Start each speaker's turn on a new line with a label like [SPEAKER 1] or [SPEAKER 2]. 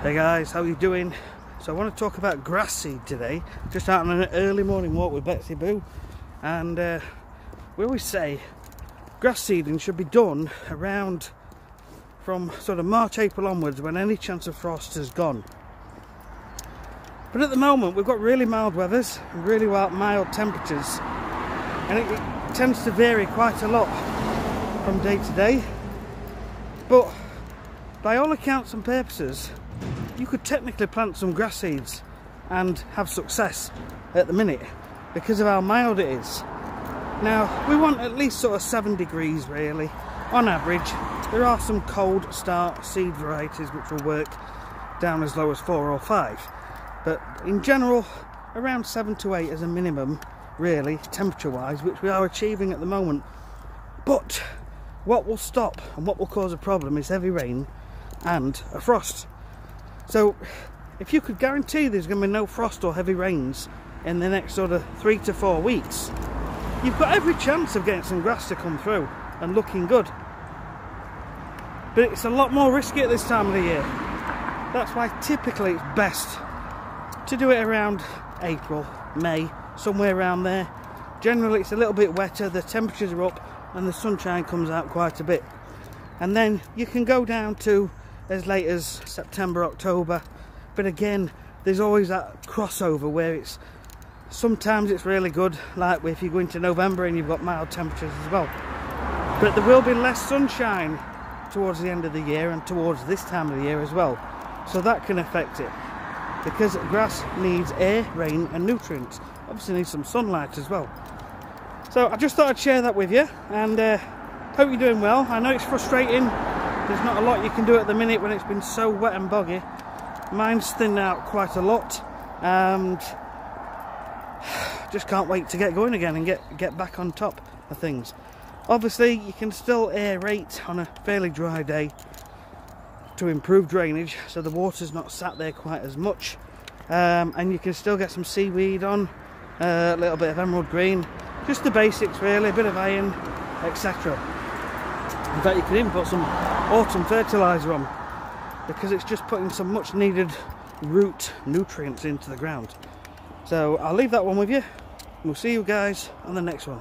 [SPEAKER 1] Hey guys, how are you doing? So I want to talk about grass seed today. Just out on an early morning walk with Betsy Boo, and we always say grass seeding should be done around from sort of March, April onwards, when any chance of frost has gone. But at the moment we've got really mild weathers and really mild temperatures, and it tends to vary quite a lot from day to day. But by all accounts and purposes, you could technically plant some grass seeds and have success at the minute because of how mild it is. Now, we want at least sort of 7 degrees really, on average. There are some cold start seed varieties which will work down as low as 4 or 5. But in general, around 7 to 8 as a minimum, really, temperature-wise, which we are achieving at the moment. But what will stop and what will cause a problem is heavy rain and a frost. So if you could guarantee there's going to be no frost or heavy rains in the next sort of 3 to 4 weeks, you've got every chance of getting some grass to come through and looking good. But it's a lot more risky at this time of the year. That's why typically it's best to do it around April, May, somewhere around there. Generally it's a little bit wetter, the temperatures are up and the sunshine comes out quite a bit. And then you can go down to as late as September, October, but again there's always that crossover where it's sometimes it's really good, like if you go into November and you've got mild temperatures as well. But there will be less sunshine towards the end of the year and towards this time of the year as well, so that can affect it, because grass needs air, rain and nutrients. Obviously needs some sunlight as well. So I just thought I'd share that with you, and hope you're doing well. I know it's frustrating. There's not a lot you can do at the minute when it's been so wet and boggy. Mine's thinned out quite a lot, and just can't wait to get going again and get back on top of things. Obviously you can still aerate on a fairly dry day to improve drainage, so the water's not sat there quite as much, and you can still get some seaweed on, a little bit of emerald green, just the basics really, a bit of iron, etc. In fact, you can even put some autumn fertiliser on, because it's just putting some much needed root nutrients into the ground. So I'll leave that one with you. We'll see you guys on the next one.